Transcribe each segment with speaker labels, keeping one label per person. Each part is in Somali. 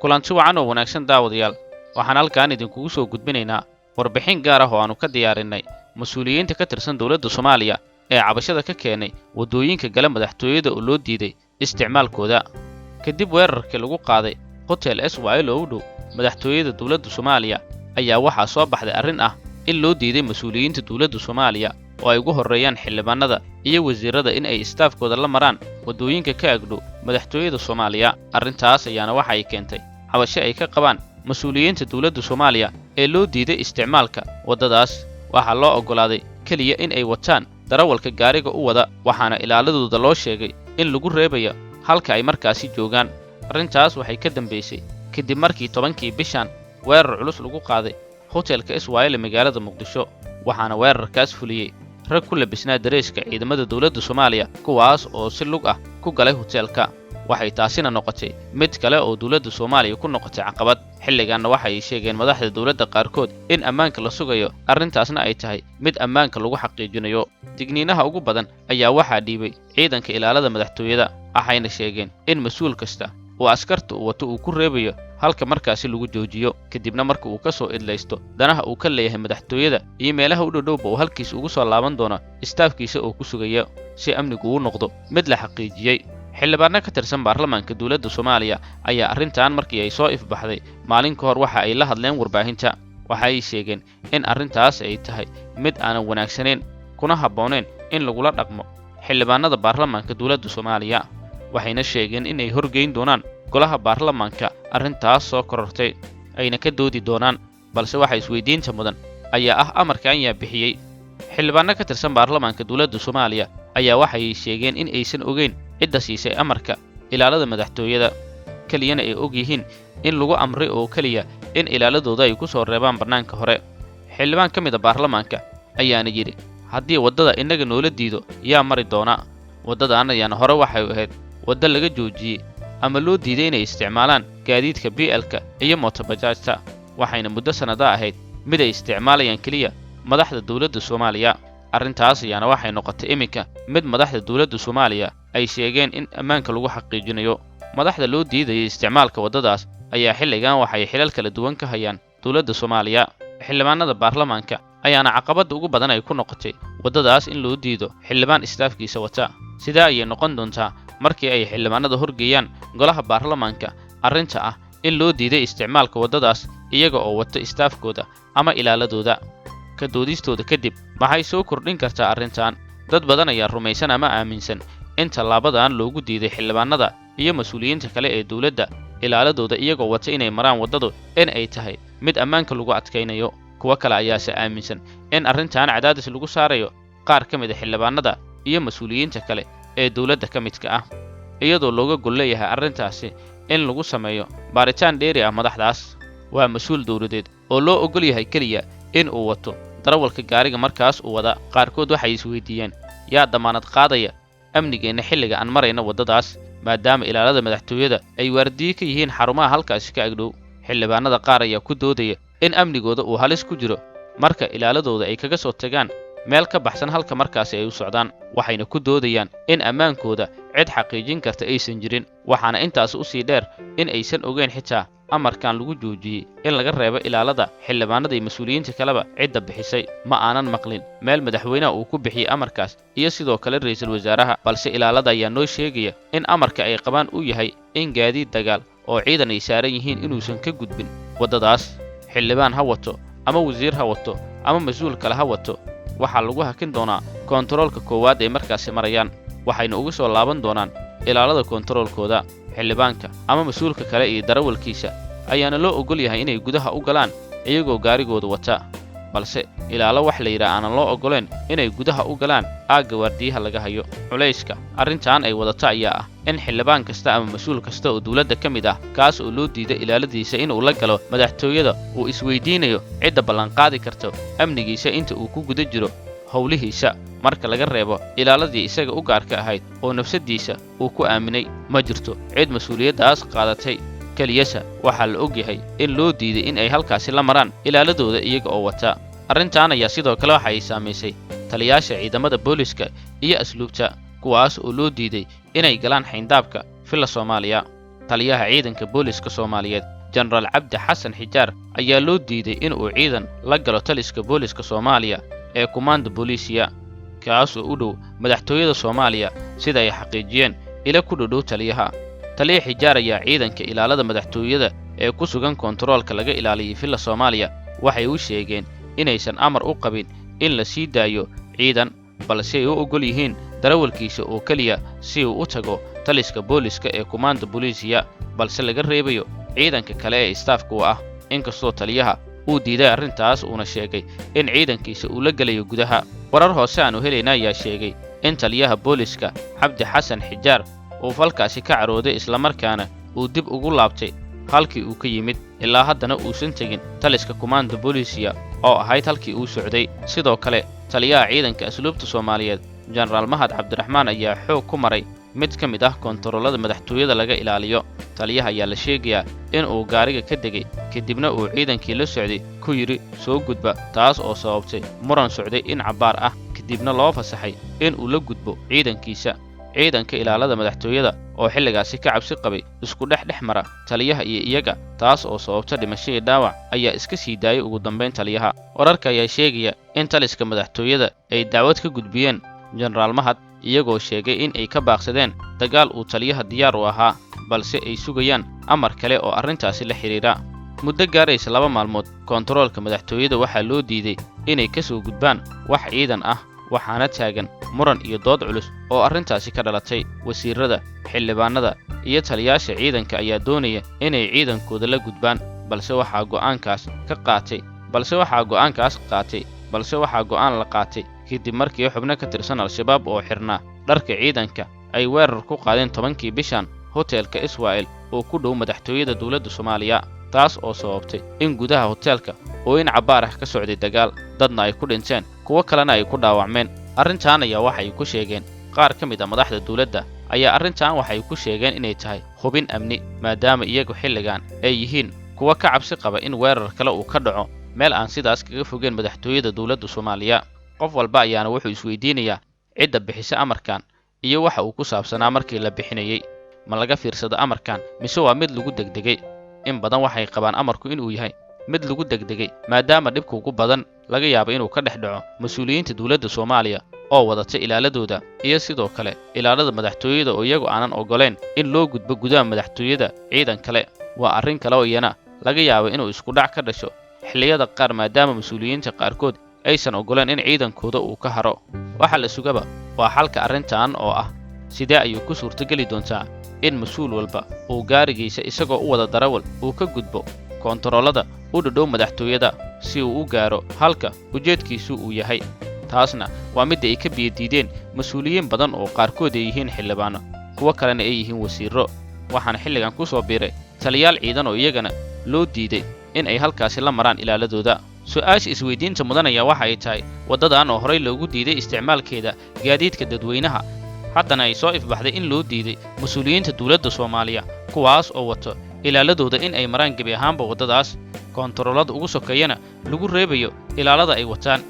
Speaker 1: kulanti wacan oo wanaagsan daawadayaal waxaan halkaan idinkugu soo gudbinaynaa warbixin gaar ah oo aanu ka diyaarinay mas'uuliyiinta ka tirsan dawladda Soomaaliya ee cabashada ka keenay wadooyinka gala madaxtooyada oo loo diiday isticmaalkooda kadib weerarkii lagu qaaday hotel SYL oo u dhow madaxtooyada dawladda Soomaaliya ayaa waxaa soo baxday arrin ah in loo diiday mas'uuliyiinta dawladda Soomaaliya oo ay ugu horeeyaan xildhibaanada iyo wasiirada in ay istaafkooda la maraan wadooyinka ka agdhow madaxtooyada Soomaaliya arrintaas ayaana waxa ay keentay cabasho ay ka qabaan mas'uuliyiinta dawladda Soomaaliya ee loo diiday isticmaalka wadadaas waxaa loo ogolaaday kaliya in ay wataan darawalka gaariga u wada waxaana ilaaladooda loo sheegay in lagu reebayo halka ay markaasi joogaan arrintaas waxay ka dambeysay kadib markii 10kii bishan weerar culus lagu qaaday hotelka SYL magaalada Muqdisho waxaana weerarkaas fuliyay rag ku labisnaa dareeska ciidamada dawladda Soomaaliya kuwaas oo si lug ah ku galay hotelka waxay taasina noqotay mid kale oo dawladda Soomaaliya ku noqotay caqabad xilligaana waxay sheegeen madaxda dawladda qaarkood in ammaanka la sugayo arrintaasna ay tahay mid ammaanka lagu xaqiijinayo digniinaha ugu badan ayaa waxaa dhiibay ciidanka ilaalada madaxtooyada waxayna sheegeen in mas'uul kasta oo askarta uu wato uu ku reebayo halka markaasi lagu joojiyo kadibna marka uu ka soo idlaysto danaha uu ka leeyahay madaxtooyada iyo meelaha u dhowba uu halkiis ugu soo laaban doono istaafkiisa oo ku sugaya si amnigu uu noqdo mid la xaqiijiyay xildhibaano ka tirsan baarlamaanka dawladda Soomaaliya ayaa arrintan markii ay soo ifbaxday maalin ka hor waxa ay la hadleen warbaahinta waxa ay sheegeen in arrintaas ay tahay mid aan wanaagsaneyn kuna habooneen in lagula dhaqmo xildhibaanada baarlamaanka dawladda Soomaaliya waxayna sheegeen in ay horgeyn doonaan golaha baarlamaanka arrintaas soo korortay ayna ka doodi doonaan balse waxa isweydiinta mudan ayaa ah amarkan ayaa bixiyay xildhibaano ka tirsan baarlamaanka dawladda Soomaaliya ayaa waxay sheegeen in aysan ogeyn cidda siisay amarka ilaalada madaxtooyada kaliyana ay og yihiin in lagu amray oo kaliya in ilaaladooda ay ku soo reebaan banaanka hore xildhibaan ka mid ah baarlamaanka ayaana yiri haddii wadada inaga noola diido yaa mari doona wadadaan ayaana hore waxay ahayd wada laga joojiyay ama loo diiday inay isticmaalaan gaadiidka BL-ka iyo motobajaajta waxayna muddo sanada ahayd mid ay isticmaalayaan kaliya madaxda dawladda Soomaaliya arrintaas ayaana waxay noqotay iminka mid madaxda dawladda Soomaaliya ay sheegeen in ammaanka lagu xaqiijinayo madaxda loo diiday isticmaalka wadadaas ayaa xilligan waxay xilal kala duwan ka hayaan dawladda Soomaaliya xildhibaanada baarlamaanka ayaana caqabada ugu badan ay ku noqotay wadadaas in loo diido xildhibaan istaafkiisa wata sida ay noqon doontaa markii ay xildhibaanada horgeeyaan golaha baarlamaanka arrinta ah in loo diiday isticmaalka wadadaas iyaga oo wata istaafkooda ama ilaaladooda ka doodistooda kadib waxay soo kordhin kartaa arrintan dad badan ayaa rumaysan ama aaminsan in tallaabadan loogu diiday xildhibaanada iyo mas'uuliyiinta kale ee dawladda ilaaladooda iyagoo wata inay maraan wadadu in ay tahay mid ammaanka lagu adkaynayo kuwa kale ayaase aaminsan in arrintan cadaadis lagu saarayo qaar ka mid ah xildhibaanada iyo mas'uuliyiinta kale ee dawladda ka midka ah iyadoo looga gol leeyahay arrintaasi in lagu sameeyo baaritaan dheeri ah madaxdaas waa mas'uul dawladeed oo loo ogol yahay kaliya in uu wato darawalka gaariga markaas uu wada qaarkood waxay isweydiiyeen yaa damaanad qaadaya amnigeena xilliga aan marayna wadadaas maadaama ilaalada madaxtooyada ay waardiye ka yihiin xarumaha halkaasi ka agdhow xildhibaanada qaar ayaa ku doodaya in amnigooda uu halis ku jiro marka ilaaladooda ay kaga soo tagaan meel ka baxsan halka markaasi ay u socdaan waxayna ku doodayaan in ammaankooda cid xaqiijin karta aysan jirin waxaana intaas u sii dheer in aysan ogeyn xitaa amarkan lagu joojiyay in laga reebo ilaalada xildhibaanada iyo mas'uuliyiinta kaleba cidda bixisay ma aanan maqlin meel madaxweynaha uu ku bixiyay amarkaas iyo sidoo kale ra'iisul wasaaraha balse ilaalada ayaa noo sheegaya in amarka ay qabaan uu yahay in gaadiid dagaal oo ciidan ay saaran yihiin inuusan ka gudbin wadadaas xildhibaan ha wato ama wasiir ha wato ama mas'uul kale ha wato waxaa lagu hakin doonaa koontaroolka koowaad ee markaasi marayaan waxayna ugu soo laaban doonaan ilaalada koontaroolkooda xildhibaanka ama mas'uulka kale iyo darawalkiisa ayaana loo ogol yahay inay gudaha u galaan iyagoo gaarigooda wata balse ilaalo wax la yiraahdo aan loo ogoleen inay gudaha u galaan aagga waardiyaha laga hayo culayska arrintan ay wadata ayaa ah in xildhibaan kasta ama mas'uul kasta oo dawladda ka mid ah kaas oo loo diiday ilaaladiisa in uu la galo madaxtooyada uu isweydiinayo cidda ballanqaadi karta amnigiisa inta uu ku guda jiro howlihiisa marka laga reebo ilaaladii isaga u gaarka ahayd oo nafsadiisa uu ku aaminay ma jirto cid mas'uuliyadaas qaadatay kaliyasa waxaa la og yahay in loo diiday in ay halkaasi la maraan ilaaladooda iyaga oo wata arrintan ayaa sidoo kale waxa ay saamaysay taliyaasha ciidamada booliska iyo asluubta kuwaas oo loo diiday inay galaan xayndaabka filla Soomaaliya taliyaha ciidanka booliska Soomaaliyeed jenaraal cabdi xasan xijaar ayaa loo diiday in uu ciidan la galo taliska booliska Soomaaliya ee Command Police kaas oo u dhow madaxtooyada Soomaaliya sida ay xaqiijiyeen ila ku dhow taliyaha. Taliya Xijaar ayaa ciidanka ilaalada madaxtooyada ee ku sugan kontaroolka laga ilaaliyay filla Soomaaliya waxay u sheegeen inaysan amar u qabin in la sii daayo ciidan balse ay u ogol yihiin darawalkiisa oo kaliya si uu u tago taliska booliska ee Command Police balse laga reebayo ciidanka kale ee staafka u ah. Inkastoo taliyaha uu diiday arrintaas uuna sheegay in ciidankiisa uu la galayo gudaha. Warar hoose aanu helayna ayaa sheegay in taliyaha booliska Cabdi Xasan Xijaar uu falkaasi ka carooday isla markaana uu dib ugu laabtay halkii uu ka yimid ilaa haddana uusan tegin taliska Command Police oo ahayd halkii uu socday. Sidoo kale taliyaha ciidanka asluubta Soomaaliyeed jenaraal Mahad Cabdiraxmaan ayaa xoog ku maray mid ka mid ah kontaroolada madaxtooyada laga ilaaliyo. Taliyaha ayaa la sheegayaa in uu gaariga ka degay kadibna uu ciidankii la socday ku yiri soo gudba, taas oo sababtay muran socday in cabaar ah kadibna loo fasaxay in uu la gudbo ciidankiisa. Ciidanka ilaalada madaxtooyada oo xilligaasi ka cabsi qabay isku dhex mara taliyaha iyo iyaga, taas oo sababta dhimasho iyo dhaawac ayaa iska sii daayay ugu dambeyn taliyaha. Wararka ayaa sheegaya in taliska madaxtooyada ay dacwad ka gudbiyeen jenaraal Mahad iyagoo sheegay in ay ka baaqsadeen dagaal uu taliyaha diyaar u ahaa balse ay sugayaan amar kale oo arrintaasi la xiriira. Muddo gaaraysa 2 maalmood kontaroolka madaxtooyada waxaa loo diiday inay ka soo gudbaan wax ciidan ah, waxaana taagan muran iyo dood culus oo arrintaasi ka dhalatay. Wasiirada, xildhibaanada iyo taliyaasha ciidanka ayaa doonaya inay ciidankooda la gudbaan balse waxaa go'aan la qaatay kadib markii xubno ka tirsan Al-Shabaab oo xirnaa dharka ciidanka ay weerar ku qaadeen 10kii bishan hoteelka Israel oo ku dhow madaxtooyada dawladda Soomaaliya, taas oo sababtay in gudaha hoteelka oo in cabaar ah ka socday dagaal, dadna ay ku dhinteen kuwa kalena ay ku dhaawacmeen. Arrintan ayaa waxay ku sheegeen qaar ka mid ah madaxda dawladda waxay ku sheegeen inay tahay hubin amni maadaama iyagu xilligan ay yihiin kuwa ka cabsi qaba in weerar kale uu ka dhaco meel aan sidaas kaga fogeen madaxtooyada dawladda Soomaaliya. Qof walba ayaana wuxuu isweydiinayaa cidda bixisa amarkan iyo waxa uu ku saabsanaa markii la bixinayay. Ma laga fiirsado amarkan mise waa mid lagu degdegay? In badan waxay qabaan amarku inuu yahay mid lagu degdegay maadaama dhibka ugu badan laga yaabo inuu ka dhex dhaco mas'uuliyiinta dawladda Soomaaliya oo wadata ilaaladooda iyo sidoo kale ilaalada madaxtooyada oo iyagu aanan ogoleen in loo gudbo gudaha madaxtooyada ciidan kale. Waa arrin kale oo iyana laga yaabo inuu isku dhac ka dhasho xilliyada qaar maadaama mas'uuliyiinta qaarkood aysan ogoleen in ciidankooda uu ka haro. Waxa la sugaba waa xalka arrintan oo ah sidee ayuu ku suurtageli doontaa in mas'uul walba uu gaarigiisa isagoo u wada darawal uu ka gudbo kontaroolada u dhow madaxtooyada si uu u gaaro halka ujeedkiisu uu yahay. taasna waa mid ay ka biyadiideen mas'uuliyiin badan oo qaarkood ay yihiin xildhibaano kuwa kalena ay yihiin wasiirro. waxaana xilligan ku soo biiray taliyaal ciidan oo iyagana loo diiday in ay halkaasi la maraan ilaaladooda. su'aasha isweydiinta mudan ayaa waxa ay tahay waddadan oo horey loogu diiday isticmaalkeeda gaadiidka dadweynaha haddana ay soo ifbaxday in loo diiday mas'uuliyiinta dawladda Soomaaliya kuwaas oo wato ilaaladooda in ay maraan gebi ahaanba waddadaas. kontaroolada ugu sokeeyana lagu reebayo ilaalada ay wataan,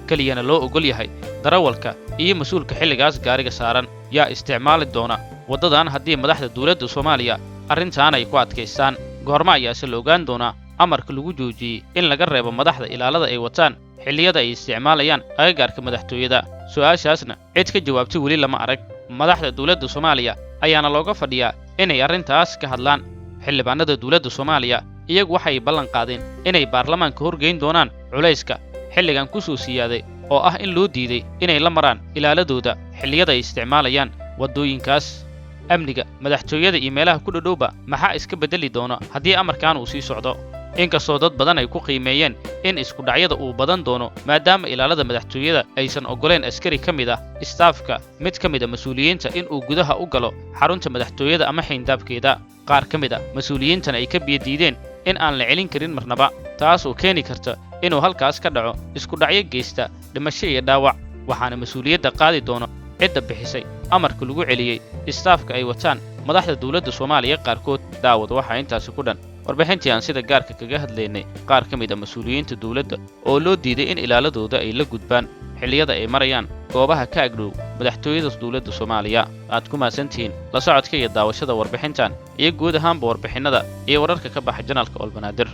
Speaker 1: kaliyana loo ogol yahay darawalka iyo mas'uulka xilligaas gaariga saaran. yaa isticmaali doona waddadan haddii madaxda dawladda Soomaaliya arrintan ay ku adkaystaan? goorma ayaase la ogaan doonaa amarka lagu joojiyey in laga reebo madaxda ilaalada ay wataan xilliyada ay isticmaalayaan agagaarka madaxtooyada? su'aashaasna cid ka jawaabtay weli lama arag. madaxda dawladda Soomaaliya ayaana looga fadhiyaa inay arrintaas ka hadlaan. xildhibaanada dawladda Soomaaliya iyagu waxay ballan qaadeen inay baarlamaanka horgeyn doonaan culayska xilligan ku soo siyaaday oo ah in loo diiday inay la maraan ilaaladooda xilliyada ay isticmaalayaan waddooyinkaas. amniga madaxtooyada iyo meelaha ku dhowba maxaa iska bedeli doona haddii amarkan uu sii socdo? inkastoo dad badan ay ku qiimeeyeen in isku dhacyada uu badan doono maadaama ilaalada madaxtooyada aysan ogoleen askari ka mid ah istaafka mid ka mid ah mas'uuliyiinta in uu gudaha u galo xarunta madaxtooyada ama xayndaabkeeda. qaar ka mid ah mas'uuliyiintan ay ka biyadiideen in aan la celin karin marnaba, taas oo keeni karta inuu halkaas ka dhaco isku dhacyo geysta dhimasho iyo dhaawac. waxaana mas'uuliyadda qaadi doono cidda bixisay amarka lagu celiyey istaafka ay wataan madaxda dawladda Soomaaliya qaarkood. daawad waxaa intaasi ku dhan warbixintii aan sida gaarka kaga hadlaynay qaar ka mid ah mas'uuliyiinta dawladda oo loo diiday in ilaaladooda ay la gudbaan xilliyada ay marayaan goobaha ka agdhow madaxtooyada dowladda Soomaaliya. Aad ku maasantiin la socodka iyo daawashada warbixintan iyo guud ahaanba warbixinada iyo wararka ka baxa janaalka All Banaadir.